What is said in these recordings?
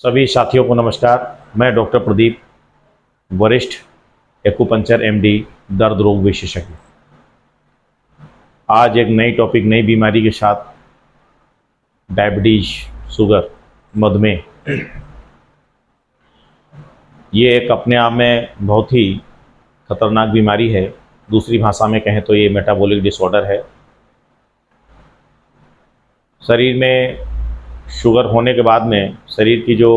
सभी साथियों को नमस्कार। मैं डॉक्टर प्रदीप, वरिष्ठ एक्यूपंक्चर एमडी, दर्द रोग विशेषज्ञ। आज एक नई टॉपिक, नई बीमारी के साथ, डायबिटीज, शुगर, मधुमेह। ये एक अपने आप में बहुत ही खतरनाक बीमारी है। दूसरी भाषा में कहें तो ये मेटाबॉलिक डिसऑर्डर है। शरीर में शुगर होने के बाद में शरीर की जो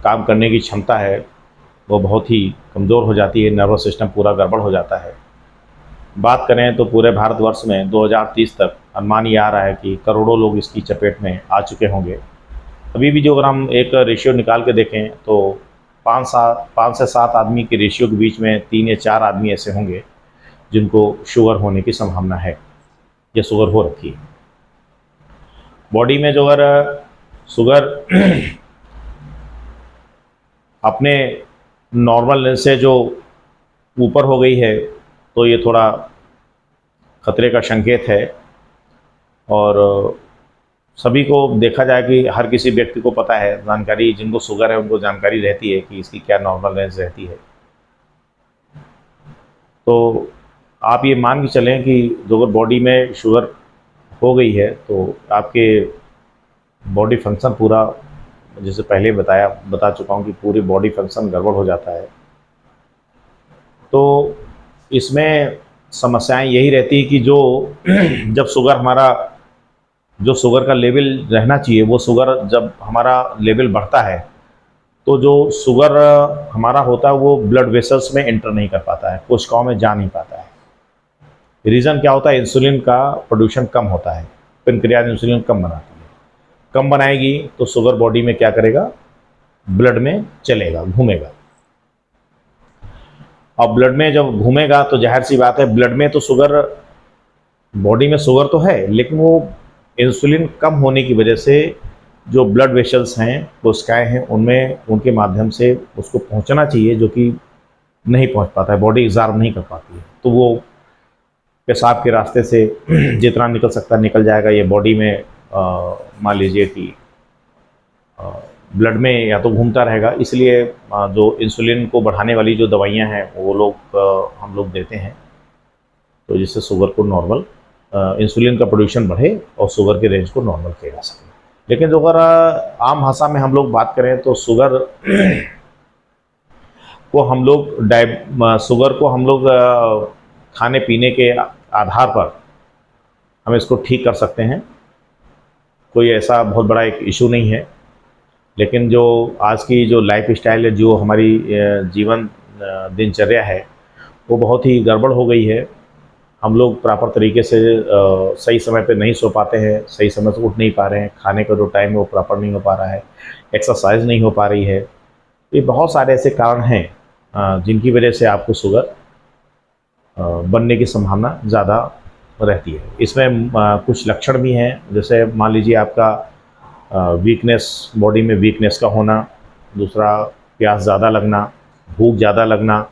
काम करने की क्षमता है वो बहुत ही कमज़ोर हो जाती है। नर्वस सिस्टम पूरा गड़बड़ हो जाता है। बात करें तो पूरे भारतवर्ष में 2030 तक अनुमान ये आ रहा है कि करोड़ों लोग इसकी चपेट में आ चुके होंगे। अभी भी जो अगर हम एक रेशियो निकाल के देखें तो 5 से 7 आदमी के रेशियो के बीच में 3 या 4 आदमी ऐसे होंगे जिनको शुगर होने की संभावना है या शुगर हो रखी है। बॉडी में जो अगर शुगर अपने नॉर्मल लेवल से जो ऊपर हो गई है तो ये थोड़ा खतरे का संकेत है। और सभी को देखा जाए कि हर किसी व्यक्ति को पता है, जानकारी, जिनको शुगर है उनको जानकारी रहती है कि इसकी क्या नॉर्मल रेंज रहती है। तो आप ये मान के चलें कि जो अगर बॉडी में शुगर हो गई है तो आपके बॉडी फंक्शन पूरा, जैसे पहले बता चुका हूँ कि पूरी बॉडी फंक्शन गड़बड़ हो जाता है। तो इसमें समस्याएं यही रहती है कि जब शुगर का लेवल रहना चाहिए, वो शुगर जब हमारा लेवल बढ़ता है तो जो शुगर हमारा होता है वो ब्लड वेसल्स में एंटर नहीं कर पाता है, कोशिकाओं में जा नहीं पाता है। रीज़न क्या होता है? इंसुलिन का प्रोड्यूशन कम होता है। पेनक्रियाज इंसुलिन कम बनाती है। कम बनाएगी तो शुगर बॉडी में क्या करेगा? ब्लड में चलेगा, घूमेगा। अब ब्लड में जब घूमेगा तो जाहिर सी बात है, ब्लड में तो शुगर, बॉडी में शुगर तो है, लेकिन वो इंसुलिन कम होने की वजह से जो ब्लड वेसल्स हैं, कोशिकाएं हैं, उनमें उनके माध्यम से उसको पहुंचना चाहिए, जो कि नहीं पहुंच पाता है, बॉडी एब्जॉर्ब नहीं कर पाती है। तो वो पेशाब के रास्ते से जितना निकल सकता है निकल जाएगा। ये बॉडी में मान लीजिए कि ब्लड में या तो घूमता रहेगा। इसलिए जो इंसुलिन को बढ़ाने वाली जो दवाइयां हैं वो हम लोग देते हैं, तो जिससे शुगर को नॉर्मल, इंसुलिन का प्रोड्यूशन बढ़े और शुगर के रेंज को नॉर्मल किया जा सके। लेकिन जो अगर आम भाषा में हम लोग बात करें तो शुगर को हम लोग खाने पीने के आधार पर हम इसको ठीक कर सकते हैं। कोई ऐसा बहुत बड़ा एक इशू नहीं है। लेकिन जो आज की जो लाइफ स्टाइल है, जो हमारी जीवन दिनचर्या है, वो बहुत ही गड़बड़ हो गई है। हम लोग प्रॉपर तरीके से सही समय पे नहीं सो पाते हैं, सही समय से उठ नहीं पा रहे हैं, खाने का जो टाइम है वो प्रॉपर नहीं हो पा रहा है, एक्सरसाइज नहीं हो पा रही है। ये बहुत सारे ऐसे कारण हैं जिनकी वजह से आपको शुगर बनने की संभावना ज़्यादा रहती है। इसमें कुछ लक्षण भी हैं, जैसे मान लीजिए आपका वीकनेस, बॉडी में वीकनेस का होना, दूसरा प्यास ज़्यादा लगना, भूख ज़्यादा लगना,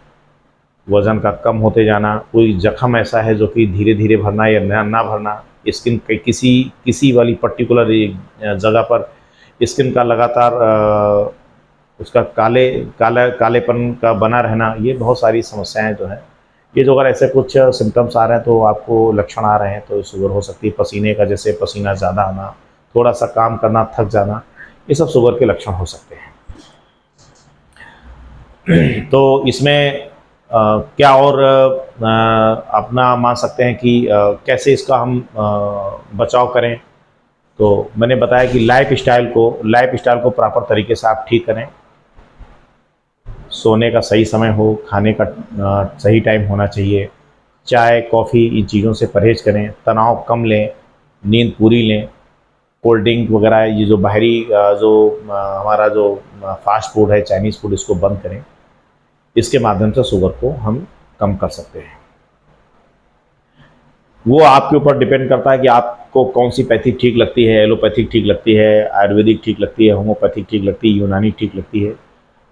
वज़न का कम होते जाना, कोई जख्म ऐसा है जो कि धीरे धीरे भरना या ना भरना, स्किन के किसी वाली पर्टिकुलर जगह पर स्किन का लगातार उसका कालेपन का बना रहना, ये बहुत सारी समस्याएं जो हैं। ये जो अगर ऐसे कुछ सिम्टम्स आ रहे हैं तो आपको लक्षण आ रहे हैं तो शुगर हो सकती है। पसीने का, जैसे पसीना ज़्यादा आना, थोड़ा सा काम करना, थक जाना, ये सब शुगर के लक्षण हो सकते हैं। तो इसमें क्या और अपना मान सकते हैं कि कैसे इसका हम बचाव करें। तो मैंने बताया कि लाइफ स्टाइल को प्रॉपर तरीके से आप ठीक करें। सोने का सही समय हो, खाने का सही टाइम होना चाहिए, चाय, कॉफ़ी, इन चीज़ों से परहेज़ करें, तनाव कम लें, नींद पूरी लें, कोल्ड ड्रिंक वगैरह, ये जो बाहरी हमारा जो फास्ट फूड है, चाइनीज़ फूड, इसको बंद करें। इसके माध्यम से शुगर को हम कम कर सकते हैं। वो आपके ऊपर डिपेंड करता है कि आपको कौन सी पैथी ठीक लगती है। एलोपैथिक ठीक लगती है, आयुर्वेदिक ठीक लगती है, होम्योपैथिक ठीक लगती है, यूनानी ठीक लगती है।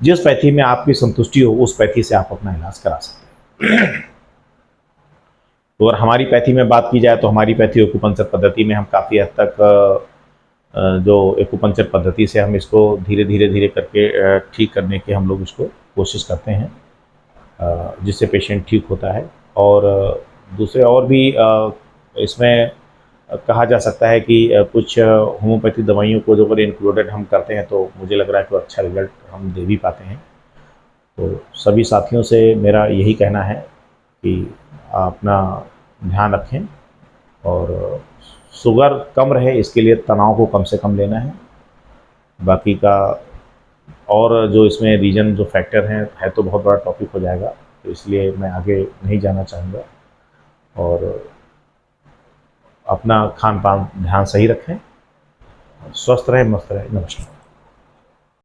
जिस पैथी में आपकी संतुष्टि हो उस पैथी से आप अपना इलाज करा सकते हैं। तो अगर हमारी पैथी में बात की जाए तो हमारी पैथी एक्यूपंक्चर पद्धति में हम काफ़ी हद तक जो एक्यूपंक्चर पद्धति से हम इसको धीरे धीरे धीरे करके ठीक करने की हम लोग इसको कोशिश करते हैं, जिससे पेशेंट ठीक होता है। और दूसरे और भी इसमें कहा जा सकता है कि कुछ होम्योपैथी दवाइयों को जो अगर इंक्लूडेड हम करते हैं तो मुझे लग रहा है कि अच्छा रिज़ल्ट हम दे भी पाते हैं। तो सभी साथियों से मेरा यही कहना है कि अपना ध्यान रखें और शुगर कम रहे इसके लिए तनाव को कम से कम लेना है। बाकी का और जो इसमें रीज़न जो फैक्टर हैं है तो बहुत बड़ा टॉपिक हो जाएगा, तो इसलिए मैं आगे नहीं जाना चाहूँगा। और अपना खान पान ध्यान सही रखें, स्वस्थ रहें, मस्त रहें। नमस्कार।